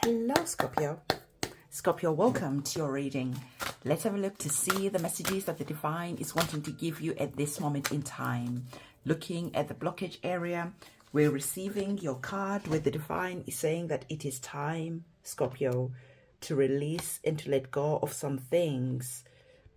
Hello, Scorpio. Scorpio, welcome to your reading. Let's have a look to see the messages that the divine is wanting to give you at this moment in time. Looking at the blockage area, we're receiving your card where the divine is saying that it is time, Scorpio, to release and to let go of some things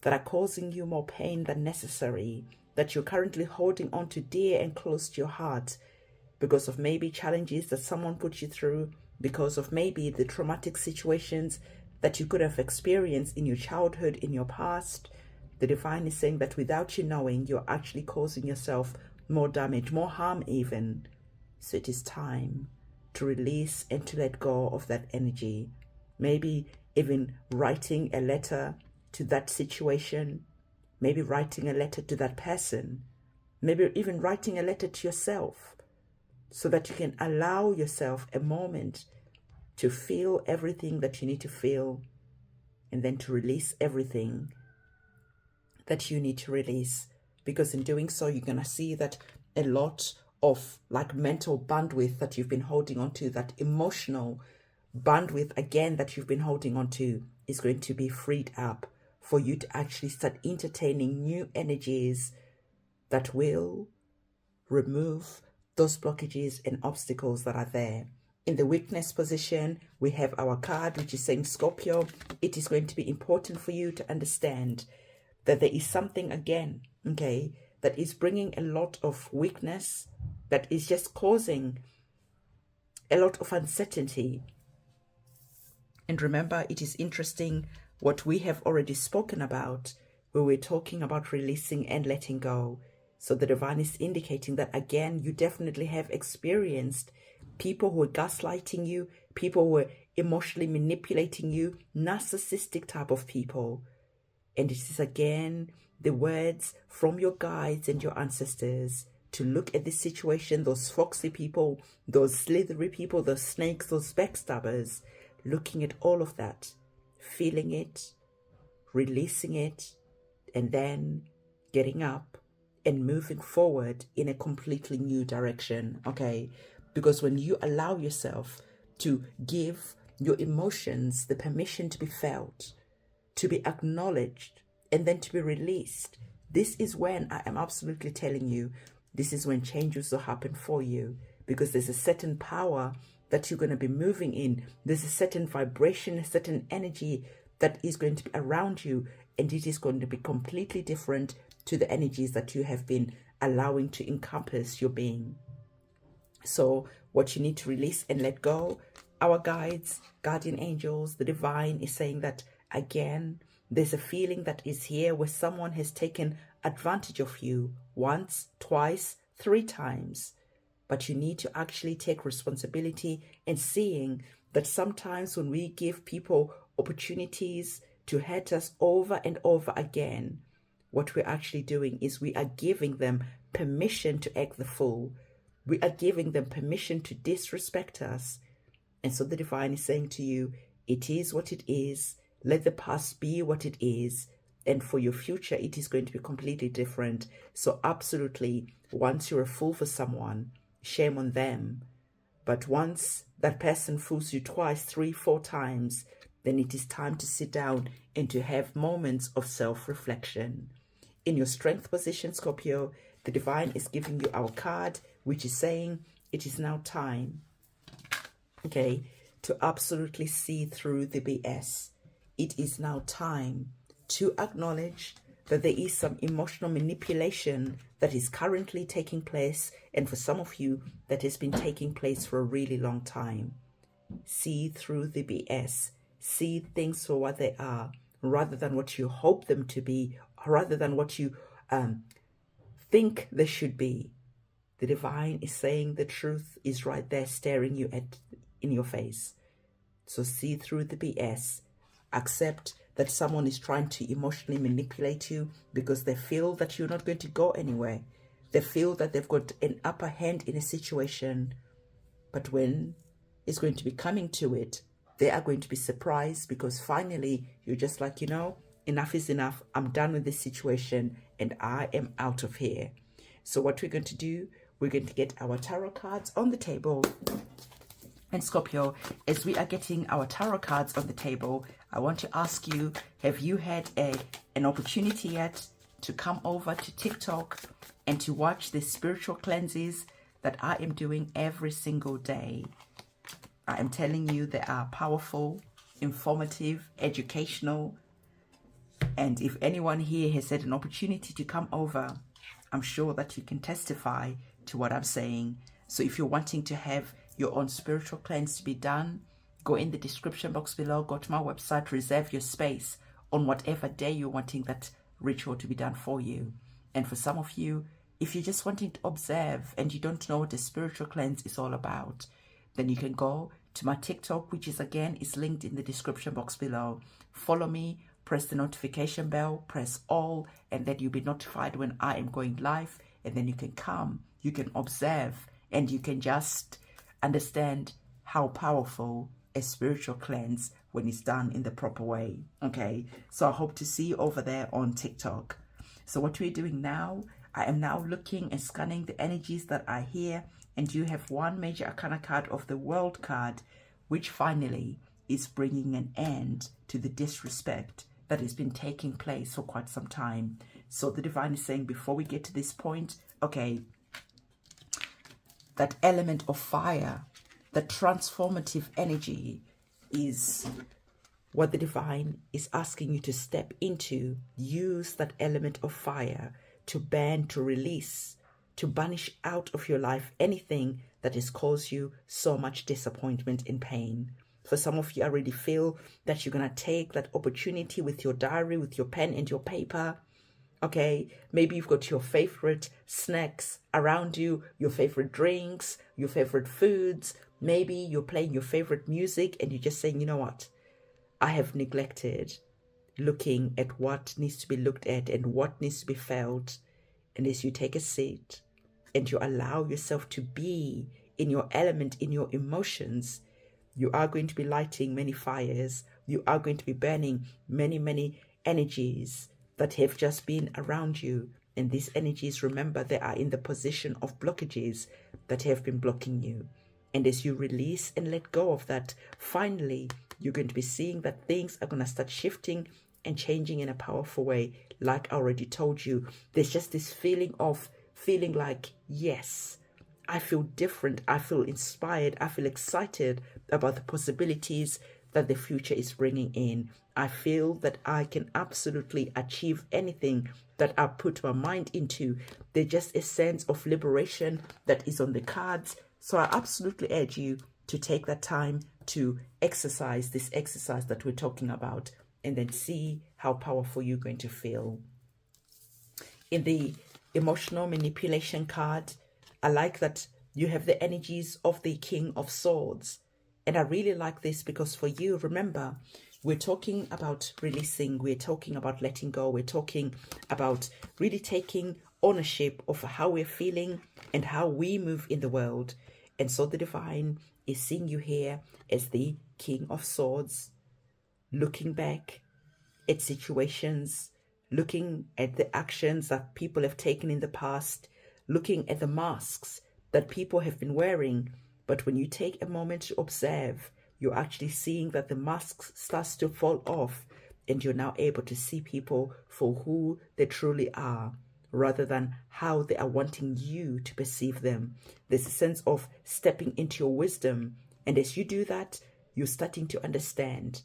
that are causing you more pain than necessary, that you're currently holding on to dear and close to your heart because of maybe challenges that someone put you through, because of maybe the traumatic situations that you could have experienced in your childhood, in your past. The divine is saying that without you knowing, you're actually causing yourself more damage, more harm even. So it is time to release and to let go of that energy. Maybe even writing a letter to that situation, maybe writing a letter to that person, maybe even writing a letter to yourself, so that you can allow yourself a moment to feel everything that you need to feel, and then to release everything that you need to release. Because in doing so, you're going to see that a lot of like mental bandwidth that you've been holding on to, that emotional bandwidth again that you've been holding on to, is going to be freed up for you to actually start entertaining new energies that will remove those blockages and obstacles that are there. In the witness position, we have our card, which is saying, Scorpio, it is going to be important for you to understand that there is something again, okay, that is bringing a lot of weakness, that is just causing a lot of uncertainty. And remember, it is interesting what we have already spoken about when we're talking about releasing and letting go. So the divine is indicating that, again, you definitely have experienced people who are gaslighting you, people who are emotionally manipulating you, narcissistic type of people. And it is, again, the words from your guides and your ancestors to look at this situation, those foxy people, those slithery people, those snakes, those backstabbers, looking at all of that, feeling it, releasing it, and then getting up and moving forward in a completely new direction, okay? Because when you allow yourself to give your emotions the permission to be felt, to be acknowledged, and then to be released, this is when I am absolutely telling you, this is when changes will happen for you, because there's a certain power that you're going to be moving in. There's a certain vibration, a certain energy that is going to be around you, and it is going to be completely different to the energies that you have been allowing to encompass your being. So what you need to release and let go, our guides, guardian angels, the divine is saying that, again, there's a feeling that is here where someone has taken advantage of you once, twice, 3 times. But you need to actually take responsibility and seeing that sometimes when we give people opportunities to hurt us over and over again, what we're actually doing is we are giving them permission to act the fool. We are giving them permission to disrespect us. And so the divine is saying to you, it is what it is. Let the past be what it is. And for your future, it is going to be completely different. So absolutely, once you're a fool for someone, shame on them. But once that person fools you twice, 3, 4 times, then it is time to sit down and to have moments of self-reflection. In your strength position, Scorpio, the divine is giving you our card, which is saying it is now time, okay, to absolutely see through the BS. It is now time to acknowledge that there is some emotional manipulation that is currently taking place, and for some of you, that has been taking place for a really long time. See through the BS. See things for what they are, rather than what you hope them to be, rather than what you think they should be. The divine is saying the truth is right there staring you in your face. So see through the BS. Accept that someone is trying to emotionally manipulate you because they feel that you're not going to go anywhere. They feel that they've got an upper hand in a situation. But when it's going to be coming to it, they are going to be surprised, because finally you're just like, you know, enough is enough. I'm done with this situation and I am out of here. So what we're going to do, we're going to get our tarot cards on the table And Scorpio, as we are getting our tarot cards on the table, I want to ask you, have you had an opportunity yet to come over to TikTok and to watch the spiritual cleanses that I am doing every single day? I am telling you, they are powerful, informative, educational. And if anyone here has had an opportunity to come over, I'm sure that you can testify to what I'm saying. So if you're wanting to have your own spiritual cleanse to be done, go in the description box below, go to my website, reserve your space on whatever day you're wanting that ritual to be done for you. And for some of you, if you're just wanting to observe and you don't know what the spiritual cleanse is all about, then you can go to my TikTok, which is again is linked in the description box below. Follow me, press the notification bell, press all, and then you'll be notified when I am going live. And then you can come, you can observe, and you can just understand how powerful a spiritual cleanse when it's done in the proper way. Okay, so I hope to see you over there on TikTok. So what we're doing now, I am now looking and scanning the energies that are here, and you have one major arcana card of the World card, which finally is bringing an end to the disrespect that has been taking place for quite some time. So the divine is saying, before we get to this point, okay, that element of fire, the transformative energy, is what the divine is asking you to step into. Use that element of fire to ban, to release, to banish out of your life anything that has caused you so much disappointment and pain. For some of you, I already feel that you're going to take that opportunity with your diary, with your pen and your paper. Okay, maybe you've got your favorite snacks around you, your favorite drinks, your favorite foods. Maybe you're playing your favorite music and you're just saying, you know what? I have neglected looking at what needs to be looked at and what needs to be felt. And as you take a seat and you allow yourself to be in your element, in your emotions, you are going to be lighting many fires. You are going to be burning many, many energies that have just been around you. And these energies, remember, they are in the position of blockages that have been blocking you. And as you release and let go of that, finally, you're going to be seeing that things are going to start shifting and changing in a powerful way. Like I already told you, there's just this feeling of feeling like, yes, I feel different. I feel inspired. I feel excited about the possibilities that the future is bringing in. I feel that I can absolutely achieve anything that I put my mind into. There's just a sense of liberation that is on the cards. So I absolutely urge you to take that time to exercise this exercise that we're talking about, and then see how powerful you're going to feel. In the emotional manipulation card, I like that you have the energies of the King of Swords. And I really like this because for you, remember, we're talking about releasing, we're talking about letting go, we're talking about really taking ownership of how we're feeling and how we move in the world. And so the divine is seeing you here as the King of Swords, looking back at situations, looking at the actions that people have taken in the past, looking at the masks that people have been wearing. But when you take a moment to observe, you're actually seeing that the masks starts to fall off, and you're now able to see people for who they truly are, rather than how they are wanting you to perceive them. There's a sense of stepping into your wisdom. And as you do that, you're starting to understand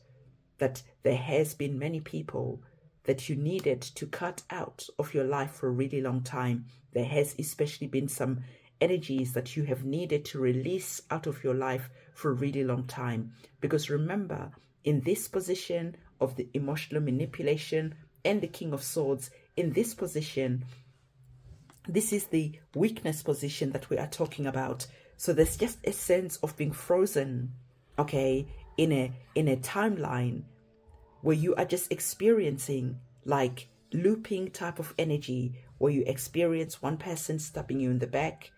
that there has been many people that you needed to cut out of your life for a really long time. There has especially been some energies that you have needed to release out of your life for a really long time. Because remember, in this position of the emotional manipulation and the King of Swords, in this position, this is the weakness position that we are talking about. So there's just a sense of being frozen, okay, in a timeline where you are just experiencing like looping type of energy, where you experience one person stabbing you in the back,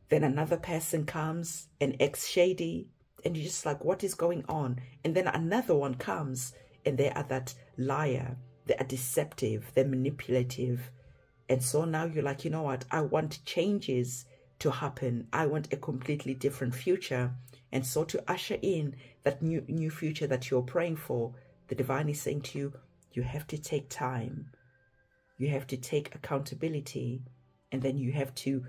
then another person comes and acts shady, and you're just like, what is going on? And then another one comes and they are that liar, they are deceptive, they're manipulative. And so now you're like, you know what? I want changes to happen. I want a completely different future. And so to usher in that new future that you're praying for, the divine is saying to you, you have to take time. You have to take accountability, and then you have to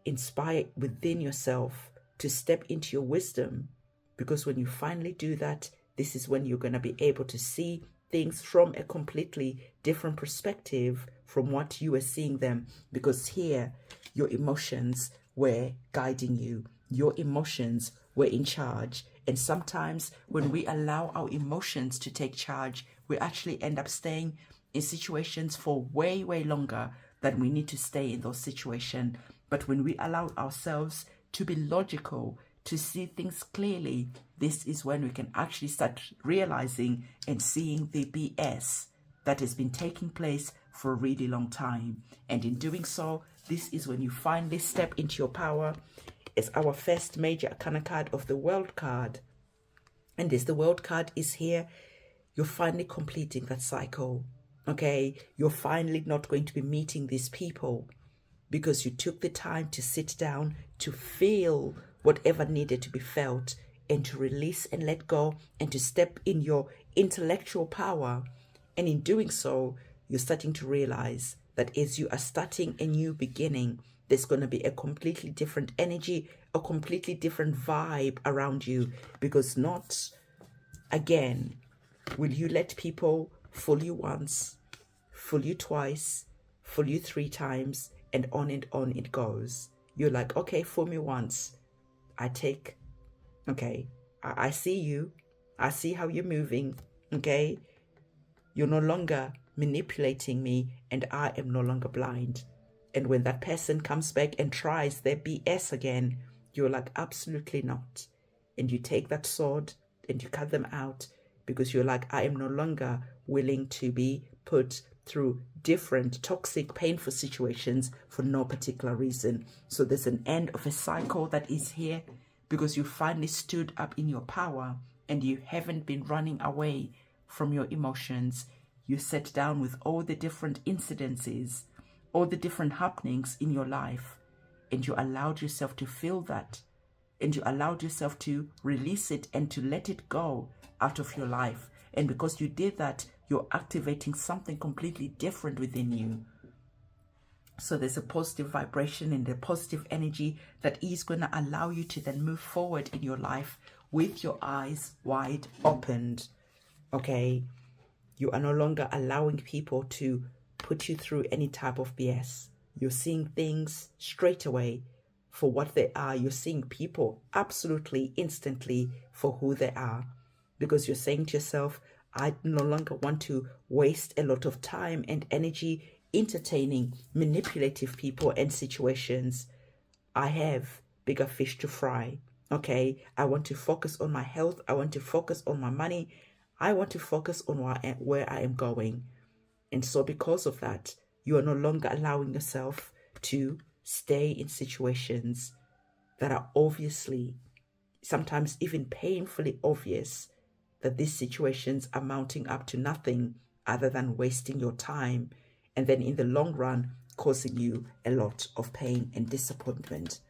inspire within yourself to step into your wisdom. Because when you finally do that, this is when you're going to be able to see things from a completely different perspective from what you were seeing them. Because here, your emotions were guiding you. Your emotions were in charge. And sometimes when we allow our emotions to take charge, we actually end up staying in situations for way, way longer than we need to stay in those situations. But when we allow ourselves to be logical, to see things clearly, this is when we can actually start realizing and seeing the BS that has been taking place for a really long time. And in doing so, this is when you finally step into your power. It's our first major arcana card of the World card. And as the World card is here, you're finally completing that cycle. Okay, you're finally not going to be meeting these people because you took the time to sit down, to feel whatever needed to be felt, and to release and let go, and to step in your intellectual power. And in doing so, you're starting to realize that as you are starting a new beginning, there's going to be a completely different energy, a completely different vibe around you. Because not, again, will you let people fool you once, fool you twice, fool you 3 times, and on it goes. You're like, okay, fool me once. I see you. I see how you're moving. Okay. You're no longer manipulating me, and I am no longer blind. And when that person comes back and tries their BS again, you're like, absolutely not. And you take that sword and you cut them out, because you're like, I am no longer willing to be put through different toxic, painful situations for no particular reason. So there's an end of a cycle that is here, because you finally stood up in your power and you haven't been running away from your emotions. You sat down with all the different incidences, all the different happenings in your life, and you allowed yourself to feel that, and you allowed yourself to release it and to let it go out of your life. And because you did that, you're activating something completely different within you. So there's a positive vibration and a positive energy that is going to allow you to then move forward in your life with your eyes wide opened. Okay? You are no longer allowing people to put you through any type of BS. You're seeing things straight away for what they are. You're seeing people absolutely instantly for who they are. Because you're saying to yourself, I no longer want to waste a lot of time and energy entertaining manipulative people and situations. I have bigger fish to fry. Okay, I want to focus on my health. I want to focus on my money. I want to focus on where I am going. And so because of that, you are no longer allowing yourself to stay in situations that are obviously, sometimes even painfully obvious, that these situations are mounting up to nothing other than wasting your time, and then in the long run, causing you a lot of pain and disappointment.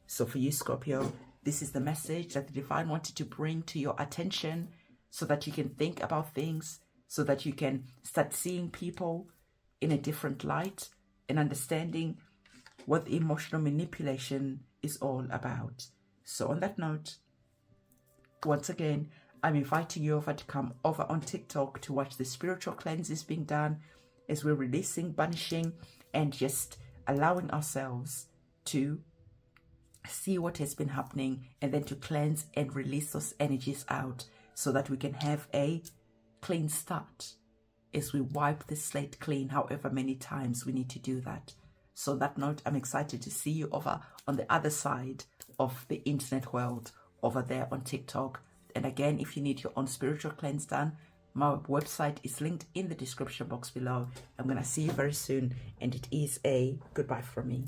So for you, Scorpio, this is the message that the divine wanted to bring to your attention, so that you can think about things, so that you can start seeing people in a different light and understanding what the emotional manipulation is all about. So on that note, once again, I'm inviting you over to come over on TikTok to watch the spiritual cleanses being done as we're releasing, banishing, and just allowing ourselves to see what has been happening, and then to cleanse and release those energies out, so that we can have a clean start as we wipe the slate clean, however many times we need to do that. So on that note, I'm excited to see you over on the other side of the internet world, over there on TikTok. And again, if you need your own spiritual cleanse done, my website is linked in the description box below. I'm going to see you very soon, and it is a goodbye from me.